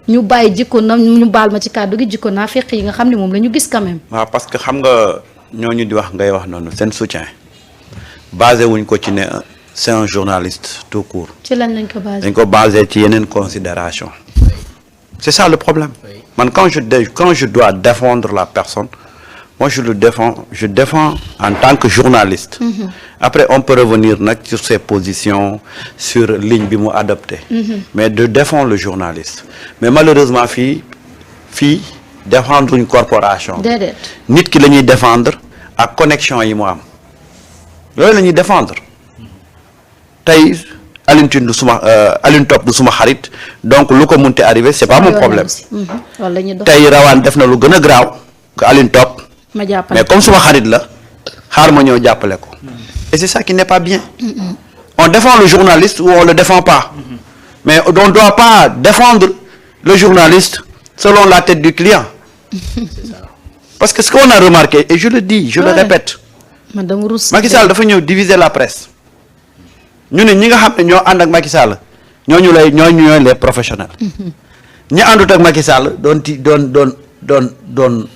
ñu bàyyi jikko na ñu baal ma ci kàddu gi jikko naa fekk yi nga xam ne moom la ñu gis quand même. waaw parce que xam nga ñooñu di wax ngay wax noonu seen soutien basé wuñ ko ci ne c'est un journaliste tout court. ci lan lañ ko basé. dañ ko basé ci yeneen considération c'est ça le problème. man quand je dois défendre la personne moi je défends en tant que journaliste. Après on peut revenir nag sur ses positions sur ligne bi mu adopté. Mais de défendre le journaliste mais malheureusement fii défendre une corporation. déedéet nit ki la ñuy défendre ak connexion yi mu am loolu la ñuy défendre tey Alioune Tine du suma Alioune Top du suma xarit donc lu ko munte arrivé c'est pas mon problème. tey Rawaan def na lu gën a graaw que Alioune Top. mais comme suma xarit la xaar ma ñëw jàppale ko. et c'est ça qui n'est pas bien. On défend le journaliste ou on le défend pas. Mais on ne doit pas défendre le journaliste selon la tête du client. Parce que ce qu'on a remarqué et je le dis je le répète. Macky Sall dafa ñëw diviser la presse. ñu ne ñi nga xam ne ñoo ànd ak Macky Sall ñooñu les professionnels. ñi àndut ak Macky Sall doon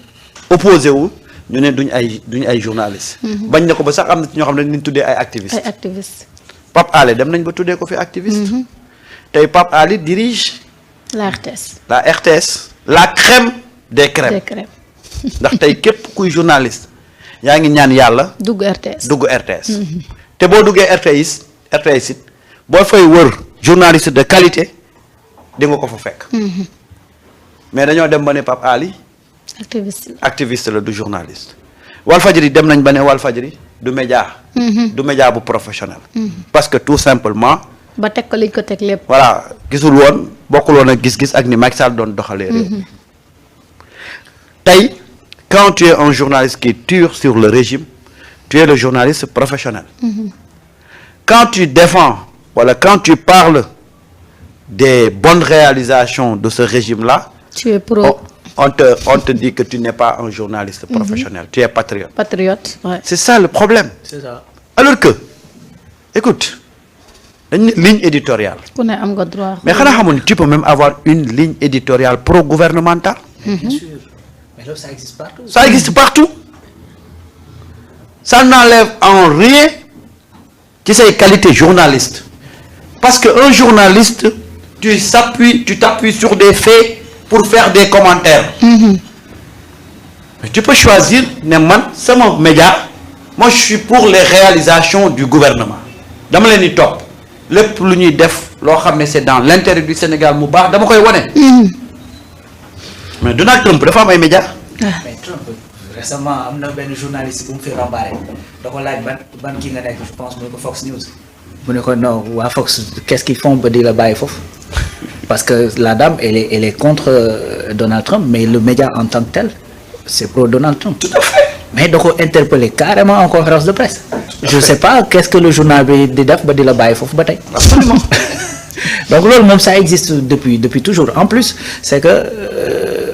opposé wu. ñu ne duñ ay journalistes. bañ na ko ba sax am na ci ñoo xam ne dañu tuddee ay activistes. ay activistes. Pape Alé dem nañ ba tuddee ko fi activiste. tey Pape Alé dirige. la RTS. la crème des crèmes. ndax tey képp kuy journaliste yaa ngi ñaan yàlla. dugg RTS. te boo duggee RTS it boo fay wër journaliste de qualité di nga ko fa fekk. mais dañoo dem ba ne Pape Alé. activiste la du journaliste. Walfadjri dem nañ ba ne Walfadjri du média. du média bu professionnel. parce que tout simplement. ba teg ko liñ ko teg lépp. voilà gisul woon bokkul woon ak gis-gis ak ni Macky Sall doon doxalee réew mi. tey quand tu es un journaliste qui tire sur le régime tu es le journaliste professionnel. quand tu défends wala quand tu parles des bonnes réalisations de ce régime-là. tu es pro. On te dit que tu n'es pas un journaliste professionnel, tu es patriote. Ouais. C'est ça le problème. C'est ça. Alors que, écoute, une ligne éditoriale. Bien sûr. Mais tu peux même avoir une ligne éditoriale pro-gouvernementale. Bien sûr. Mais là, ça existe partout. Ça existe partout. Ça n'enlève en rien que ses qualités journalistes. Parce qu'un journaliste, tu t'appuies sur des faits pour faire des commentaires. Mais tu peux choisir, c'est mon média. Moi, je suis pour les réalisations du gouvernement. Dans les top, le plus def, c'est dans l'intérêt du Sénégal. Mais Donald Trump, il faut un média. Mais Trump, récemment, il y a un journaliste qui me fait rembarrer. Donc, je pense que Fox News. Non, Fox, qu'est-ce qu'ils font pour dire le bail? Parce que la dame, elle est contre Donald Trump, mais le média en tant que tel, c'est pro Donald Trump. Tout à fait. Mais donc interpellé carrément en conférence de presse. Je ne sais pas qu'est-ce que le journal dit de la baille. Absolument. Donc là, ça existe depuis toujours. En plus, c'est que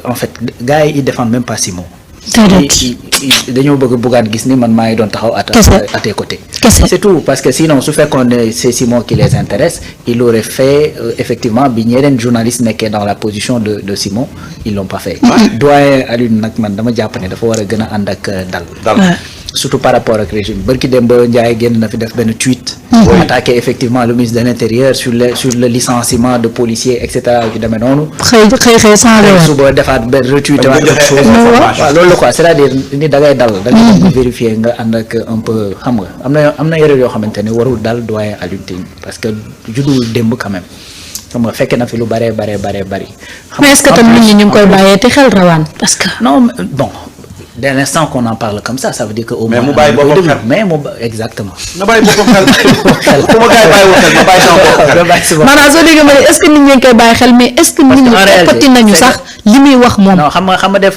en fait, les gars ils défendent même pas Simon. Dañoo bëgg gis ni man maay doon taxaw à tes côtés. C'est tout, parce que sinon su fekkoon c'est Simon qui les intéresse, il aurait fait effectivement bi ñeneen journaliste nekkee dans la position de Simon, ils l'ont pas fait. Doyen Alioune nag man dama jàpp ne dafa war a gën a ànd ak dal. Surtout par rapport ak régime barki dem ba Ndiaye génn na fi def benn tweet attaquer effectivement le ministre de l'Intérieur sur le licenciement de policiers etc. yu demee noonu xëy suba defaat benn retweet waat autre chose waaw loolu la quoi, c'est-à-dire ni da ngay dal da ngay vérifier nga ànd ak un peu xam nga am na erreur yoo xamante ne warul dal doyen Alioune Tine parce que juddul démb quand même xam nga fekke na fi lu bari mais est-ce que tam nit ñi ñu ngi koy bàyyee te xel Rawaan parce que non bon dès l'instant qu'on en parle comme ça veut dire que au moins exactement maanaam soo déggee ma ne est-ce que nit ñi ngi koy bàyyi xel mais est-ce que nit ñi toppati nañu sax li muy wax moom. non xam nga des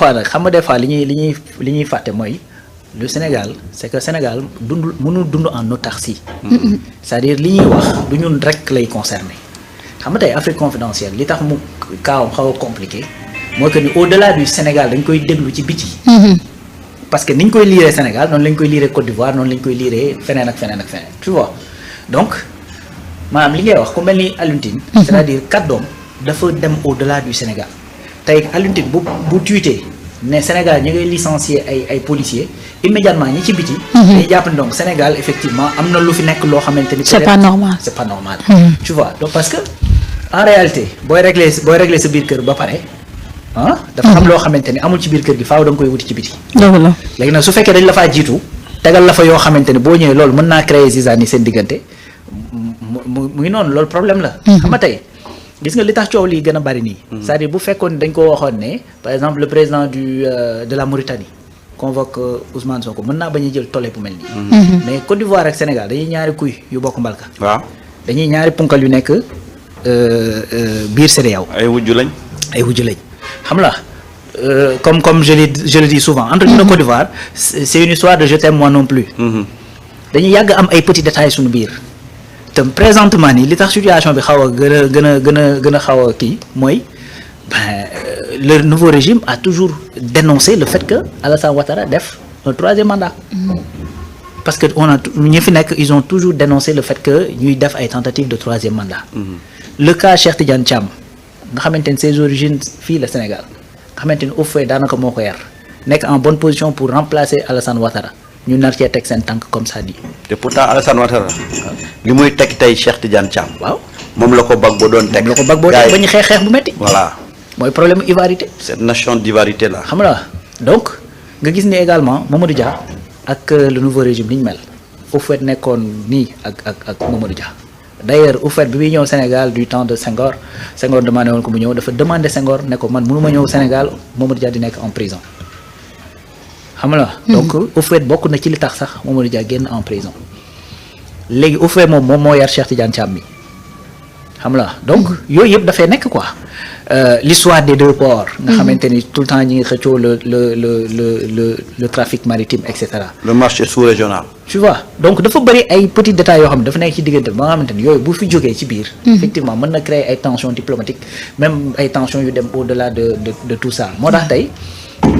fois li ñuy fàtte mooy le Sénégal c'est que Sénégal mënul dund en autarcie. C'est-à-dire li ñuy wax du ñun rek lay concerner xam nga tey Afrique confidentielle li tax mu kaawam xaw a compliqué mooy que ni au-delà du Sénégal dañ koy déglu ci biti. parce que ni ñu koy liiree Sénégal noonu lañ koy liiree Côte d'Ivoire noonu lañ koy liiree feneen ak feneen tu vois donc maanaam li ngay wax ku mel ni Alioune Tine c'est-à-dire kàddoom dafa dem au-delà du Sénégal tey Alioune Tine bu tweeté ne Sénégal ñu ngay licencier ay policiers immédiatement ñi ci biti. dañuy jàpp ne donc Sénégal effectivement am na lu fi nekk loo xamante ni. c'est pas normal c'est pas normal. tu vois donc parce que en réalité booy régler sa biir kër ba pare dafa am loo xamante ni amul ci biir kër gi faaw da nga koy wuti ci biti. dëgg la léegi nag su fekkee dañ la faa jiitu tegal la fa yoo xamante ni boo ñëwee loolu mën naa créer zizanie seen diggante mu ngi noonu loolu problème la. xam nga tey. gis nga li tax coow lii gën a bari nii. c'est-à-dire bu fekkoon dañ ko waxoon ne par exemple le président de la Mauritanie convoque Ousmane Sonko mën naa bañ a jël tollé bu mel nii. mais Côte d'Ivoire ak Sénégal dañuy ñaari kuy yu bokk mbalka. waaw dañuy ñaari punkal yu nekk biir CEDEAO. ay wujju lañ. xam la comme je le dis souvent entre ñu Côte d'Ivoire c'est une histoire de je t'aime moi non plus. dañuy yàgg am ay petits détails suñu biir. te présentement nii li tax situation bi xaw a gën a xaw a kii mooy le nouveau régime a toujours dénoncé le fait que Alassane Ouattara def un troisième mandat. parce que ñi fi nekk ils ont toujours dénoncé le fait que ñuy def ay tentatives de troisième mandat. le cas Cheikh Tidiane Thiam nga xamante ni ses origines fii la Sénégal nga xamante ni au fait daanaka moo ko yar nekk en bonne position pour remplacer Alassane Ouattara. ñu nar cee teg seen tànk comme ça dit. te pourtant Alassane Ouattara li muy teg tey Cheikh Tidiane Thiam. waaw moom la ko Gbagbo doon teg. moom la ko Gbagbo teg ba ñu xeex bu metti. voilà mooy problème ivarité. cette nation d'ivarité là. xam nga donc nga gis ni également Mamadou Dia ak le nouveau régime ni ñu mel au fait nekkoon nii ak Mamadou Dia d'ailleurs au fait bi muy ñëw Sénégal du temps de Senghor demandé woon ko mu ñëw dafa demandé Senghor ne ko man mënu ma ñëw Sénégal Mamadou Dia di nekk en prison. xam nga donc au fait bokk na ci li tax sax Mamadou Dia génn en prison léegi au fait moom moo yar Cheikh Tidiane Thiam mi xam nga donc yooyu yëpp dafay nekk quoi l'histoire des deux ports nga xamante ni tout le temps ñi ngi xëccoo le trafic maritime et cetera. le marché sous-régional. tu vois donc dafa bëri ay petits détails yoo xam ne dafa nekk ci diggante ba nga xamante ni yooyu bu fi jógee ci biir. effectivement mën na créer ay tensions diplomatiques même ay tensions yu dem au-delà de tout ça moo tax tey.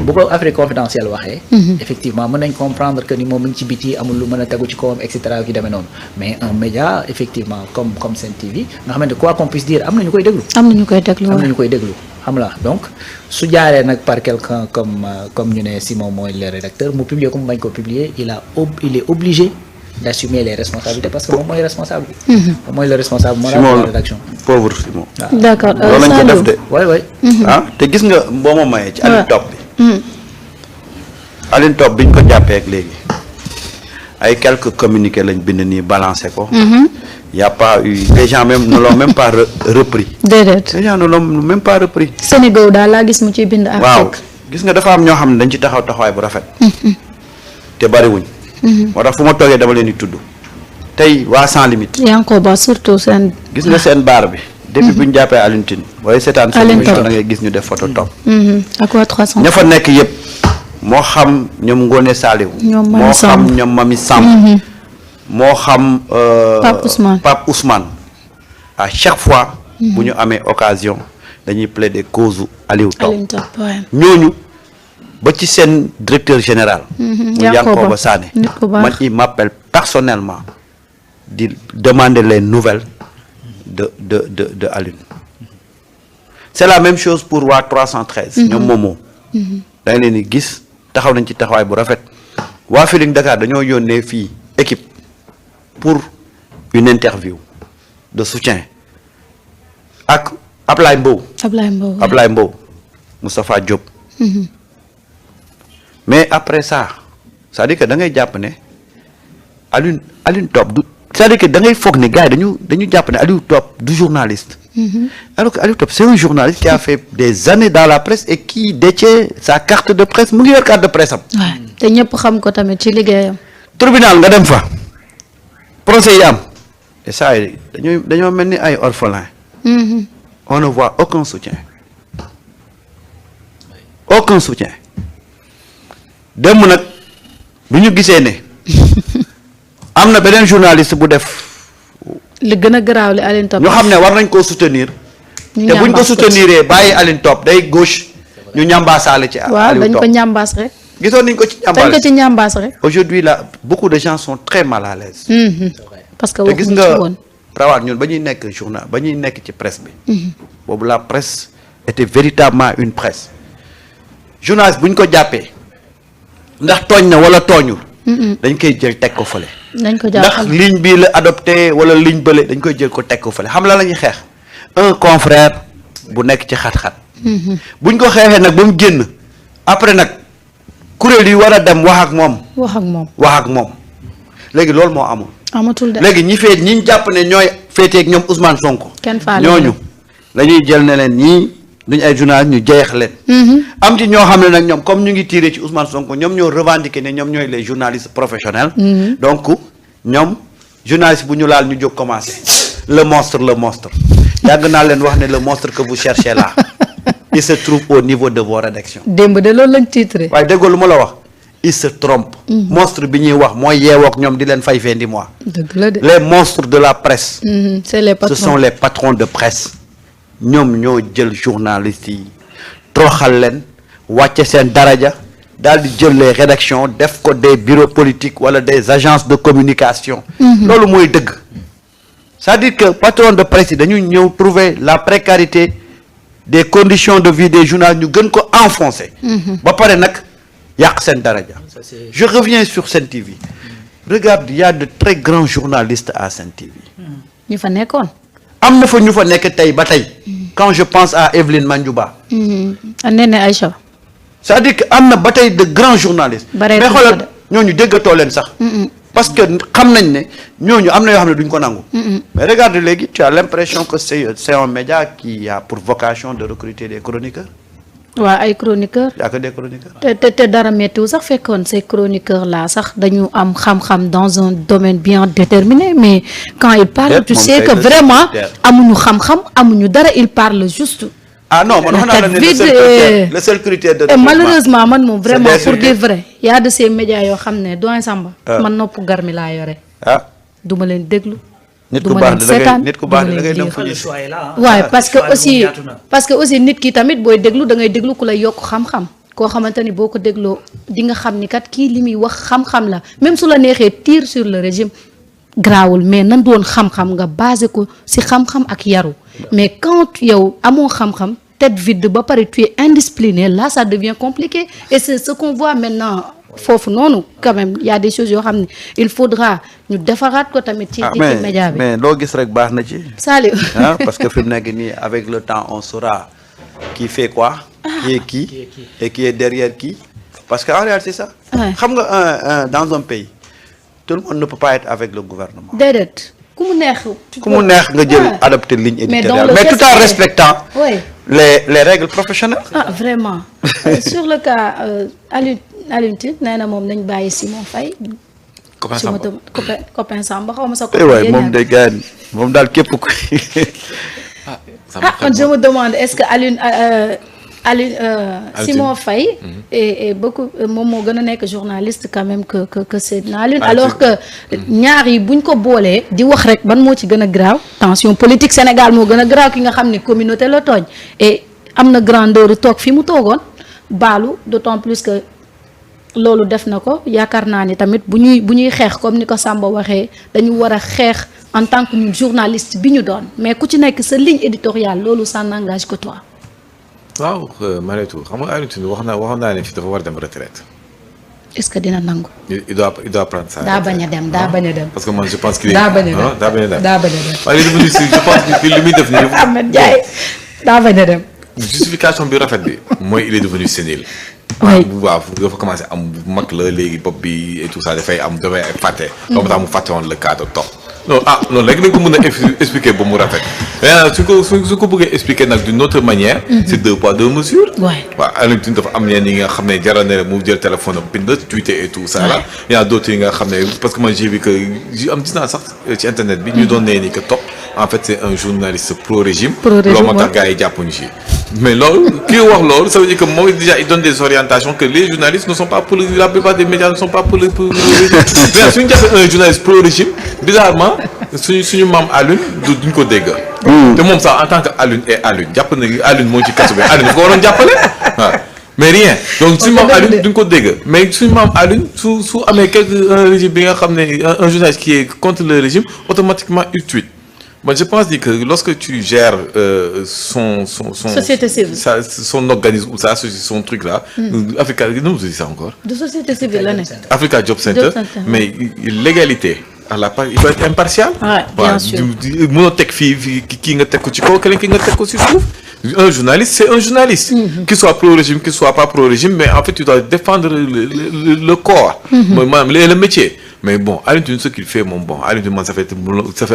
bu ko Afrique confidentielle waxee. effectivement mën nañ comprendre que ni moom mi ngi ci biti amul lu mën a tegu ci kawam et cetera yu demee noonu mais un média effectivement comme Sen TV nga xamante quoi qu'on puisse dire am na ñu koy déglu. xam la donc su jaaree nag par quelqu'un comme ñu ne Simon mooy le rédacteur mu publier ko mu bañ ko publier il est obligé d'assumer les responsabilités parce que moom mooy responsable. moom mooy le responsable moral de la rédaction. pauvre Simon. d'accord loolu lañ ko def de. waay te gis nga boo ma mayee ci Alioune Top bi. Alioune Top bi ñu ko jàppee ak léegi ay quelques communiqués lañ bind nii balancé ko. y a pas eu les gens même ne l'ont même pas repris. déedéet les gens ne l'ont même pas repris. Sénégal daal laa gis mu ciy bind. waaw gis nga dafa am ñoo xam ne dañ ci taxawaay bu rafet. te bariwuñ. moo tax fu ma toogee dama leen di tudd. tey waa sans limite. Yankoba surtout seen. gis nga seen baar bi. depuis bu ñu jàppee Alioune Tine. waaye seetaan seen émission da ngay gis ñu def photo Top. ak waa 300. ña fa nekk yëpp. moo xam ñoom Ngoné Saliou. moo xam ñoom Mami Samb. moo xam. Pape Ousmane. à chaque fois. bu ñu amee occasion dañuy plaider cause Aliou Top. ñooñu ba ci seen directeur général. mu Yankoba Sané. man il m'appelle personnellement di demander les nouvelles de Alioune. c'est la même chose pour waa 313. ñoom Momo. da nga leen di gis taxaw nañ ci taxawaay bu rafet. waa Feeling Dakar dañoo yónnee fii équipe pour une interview de soutien ak Ablaye Mbow. Ablaye Mbow Moustapha Diop. mais après ça c'est-à-dire que da ngay jàpp ne Alioune Top du c'est-à-dire que da ngay foog ne gars yi dañu jàpp ne Aliou Top du journaliste. alors que Aliou Top c'est un journaliste qui a fait des années dans la presse et qui détient sa carte de presse mu ngi yor carte de presse am. waaw te ñëpp xam ko tamit ci liggéeyam. tribunal nga dem fa procès yi am et ça dañoo mel ni ay orphelins. on ne voit aucun soutien démb nag bu ñu gisee ne am na beneen journaliste bu def. li gën a garaaw li Alioune Top. ñu xam ne war nañ koo soutenir. te buñ ko souteniree bàyyi Alioune Top day gauche ñu ñambaasaale ci. waaw dañ ko ñambaas rek. gisoon nañ ko ci ñambaas dañ ko ci ñambaas rek. aujourd'hui là beaucoup de gens sont très mal à l'aise. parce que te gis nga Prawat ñun ba ñuy nekk journal ba ñuy nekk ci presse bi. boobu la presse était véritablement une presse. journaliste bu ñu ko jàppee ndax tooñ na wala tooñul. dañ koy jël teg ko fële. dañ ko ndax ligne bii la adopté wala ligne bële dañ koy jël ko teg ko fële xam la ñuy xeex un confrère bu nekk ci xat-xat. buñ ko xeexee nag ba mu génn après nag kuréel yi war a dem wax ak moom. léegi loolu moo amul. amatul de léegi ñi jàpp ne ñooy féeteeg ñoom Ousmane Sonko. kenn faale ñooñu dañuy jël ne leen ñii duñ ay journalistes ñu jeex leen. am ci ñoo xam ne nag ñoom comme ñu ngi tiré ci Ousmane Sonko ñoom ñoo revendiqué ne ñoom ñooy les journalistes professionnels. donc ñoom journaliste bu ñu laal ñu jóg commencé. le monstre yàgg naa leen wax ne le monstre que vous cherchez là il se trouve au niveau de vos rédactions. démb de loolu lañ titré. waaye déggoo lu ma la wax. il se trompe. monstre bi ñuy wax mooy yeewook ñoom di leen fay fin du mois. dëgg la de. les monstres de la presse. c'est les patrons. ce sont les patrons de presse. ñoom ñoo jël journalistes yi toroxal leen wàcce seen daraja daal di jël les rédactions def ko des bureaux politiques wala des agences de communication. loolu mooy dëgg. c'est-à-dire que patron de presse yi dañu ñëw trouver la précarité des conditions de vie des journalistes ñu gën ko enfoncer. ba pare nag. yàq seen daraja. Je reviens sur Sen TV. Regarde, il y a de très grands journalistes à Sen TV. ñu fa nekkoon. am na fa ñu fa nekk tey ba tey. quand je pense à Evelyne Mandjouba. Néné Aïcha. c'est-à-dire que am na ba tey de grands journalistes. mais xoolal ñooñu déggatoo leen sax. parce que xam nañ ne ñooñu am na yoo xam ne duñ ko nangu. mais regarde léegi tu as l'impression que c'est un média qui a pour vocation de recruter des chroniqueurs. waaw ay chroniqueurs. yaa ko des chroniqueurs. te dara méttiwul sax fekkoon ces chroniqueurs là sax dañu am xam-xam dans un domaine bien déterminé mais quand ils parlent tu sais que vraiment amuñu xam-xam amuñu dara ils parlent juste. ah non man wax naa la ne le seul critère de. et malheureusement man moom vraiment pour dire vrai y a de ces médias yoo xam ne doyen Samba. man nopp gar mi laa yore. duma leen déglu. nit ku baax da ngay dem fu waaye parce que aussi nit ki tamit booy déglu da ngay déglu ku lay yokk xam-xam koo xamante ni boo ko dégloo di nga xam ni kat kii li muy wax xam-xam la même su la neexee tir sur le régime grawul mais nan doon xam-xam nga basé ko ci xam-xam ak yaru mais quand yow amoo xam-xam tête vide ba pare tu es indiscipliné là ça devient compliqué et c'est ce qu'on voit maintenant foofu noonu quand même y a des choses yoo xam ne il faudra ñu defaraat ko tamit ci média bi mais loo gis rek baax na ci Saliou parce que fi mu nekk nii avec le temps on saura qui fait quoi qui est qui et qui est derrière qui parce que en réalité c'est ça xam nga dans un pays tout le monde ne peut pas être avec le gouvernement déedéet ku mu neex nga jël adopter ligne éditoriale mais tout en respectant les règles professionnelles vraiment sur le cas Alioune Tine nee na moom nañ bàyyi Simon Faye copain Samba xaw ma sa copain moom de gars moom daal képp ku man je me demande est-ce que Alioune Simon Faye et beaucoup moom moo gën a nekk journaliste quand même que Seydina Alioune alors que ñaar yi buñ ko boolee di wax rek ban moo ci gën a graaw tension politique Sénégal moo gën a graaw ki nga xam ne communauté la tooñ et am na grandeur toog fi mu toogoon baalu d'autant plus que loolu def na ko yaakaar naa ni tamit bu ñuy xeex comme ni ko Samba waxee dañu war a xeex en tant que ñun journaliste bi ñu doon mais ku ci nekk sa ligne éditoriale loolu ça n'engage que toi. waaw Mariétou xam nga Alioune Tine waxoon naa ne fii dafa war a dem retraite. est-ce que dina nangu. il doit prendre ça. daa bañ a dem. parce que man je pense qu'il est. daa bañ a dem. waaye li je pense que li muy def nii. Ahmed Ndiaye daa bañ a dem. justification bi rafet bi. mooy il est devenu sénile. oui waaw dafa commencé am mag la léegi bopp bi et tout ça dafay fàtte. comme ça mu fàtte woon le cadre top. non léegi dañ ko mën a expliquer ba mu rafet. mais su ko bëggee expliquer nag d'une autre manière. c'est 2 poids 2 mesures. waaw Alioune Tine dafa am ñenn yi nga xam ne jaral na mu jël téléphone am bind tweeter et tout ça là. y a d'autres yi nga xam ne parce que man j'ai vu que gis naa sax ci internet bi. ñu doon nee ni que Top en fait c'est un journaliste pro-régime. loolu moo tax gars yi jàppuñu ci. mais loolu kii wax loolu ça veut dire que moom déjà il donne des orientations que les journalistes ne sont pas pour la plupart des médias ne sont pas pour le régime. mais suñu jàppee un journaliste pro-régime bizarrement suñu maam Alioune duñ ko dégg. te moom sax en tant que Alioune jàpp na Alioune moo ci kaso bi Alioune dafa ko waroon jàppale waaw mais rien donc suñu maam Alioune duñ ko dégg mais suñu maam Alioune su amee quelque un régime bi nga xam ne un journaliste qui est contre le régime automatiquement il tweet Moi, je pense que lorsque tu gères son société civile, son organisme ou son truc là, Africa, nous dit ça encore. De société civile l'année. Africa Job Center, mais l'égalité. À la part, il faut être impartial. Ouais, bien sûr. Un journaliste, c'est un journaliste. Qu'il soit pro-régime, qu'il soit pas pro-régime, mais en fait, tu dois défendre le corps, le métier. Mais bon, Alioune Tine, ce qu'il fait, bon, Alioune Tine, ça fait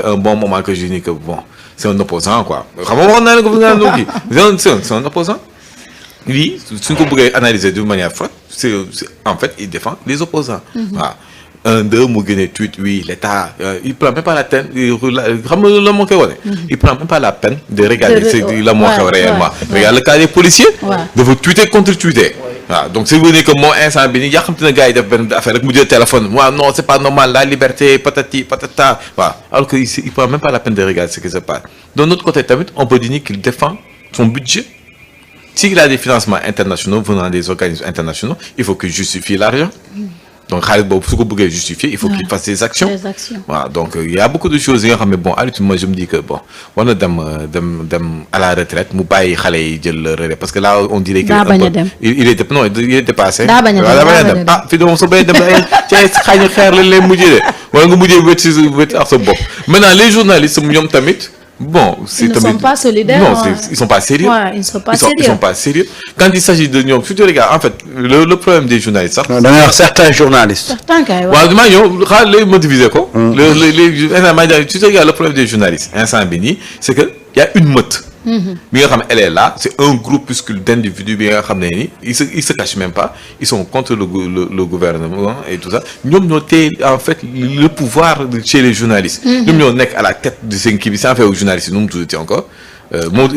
un bon moment que je dis que bon, c'est un opposant, quoi. C'est un opposant. Lui, si on peut analyser de manière forte, en fait, il défend les opposants. Voilà. Un deux Mougene tweet, oui, l'État, il prend même pas la peine, il prend même pas la peine de regarder la montre réellement. Regarde le cas des policiers, de vous tweeter contre tweeter. Voilà. Donc si vous dites que moi, instant béni, il y a comme un gars qui a fait le téléphone, moi non, c'est pas normal, la liberté, patati, patata. Voilà. Alors qu'il ne prend même pas la peine de regarder ce qui se passe. D'un autre côté, on peut dire qu'il défend son budget. S'il a des financements internationaux venant des organismes internationaux, il faut qu'il justifie l'argent. Donc, pour que vous justifier, il faut qu'il fasse des actions. Voilà, donc, il y a beaucoup de choses. Mais bon, moi, je me dis que bon, on a à la retraite, parce que là, on dirait qu'il était passé. Maintenant, les journalistes, bon, ils ne sont pas solidaires. Non, ils sont pas sérieux. Ouais, ils sont pas sérieux. Ils sont pas sérieux. Quand il s'agit de nous, tu regardes, en fait, le problème des journalistes. D'ailleurs, certains journalistes. Certains quand même. Tu regardes le problème des journalistes. C'est qu'il y a une meute. Elle est là, c'est un groupuscule d'individus, ils se cachent même pas, ils sont contre le gouvernement et tout ça. Nous avons en fait le pouvoir chez les journalistes. Nous sommes à la tête de ce qui est en fait aux journalistes, nous sommes encore. Quand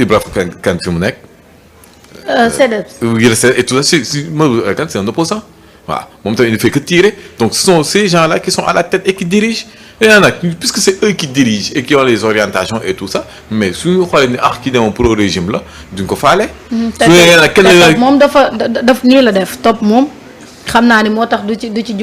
et tout ça, c'est un opposant. Voilà. Il ne fait que tirer. Donc ce sont ces gens-là qui sont à la tête et qui dirigent. Et il y en a, puisque c'est eux qui dirigent et qui ont les orientations et tout ça, mais si nous croyons qui est un pro-régime là, d'une ko faale. Moom dafa nii la def top moom xam naa ni moo tax du ci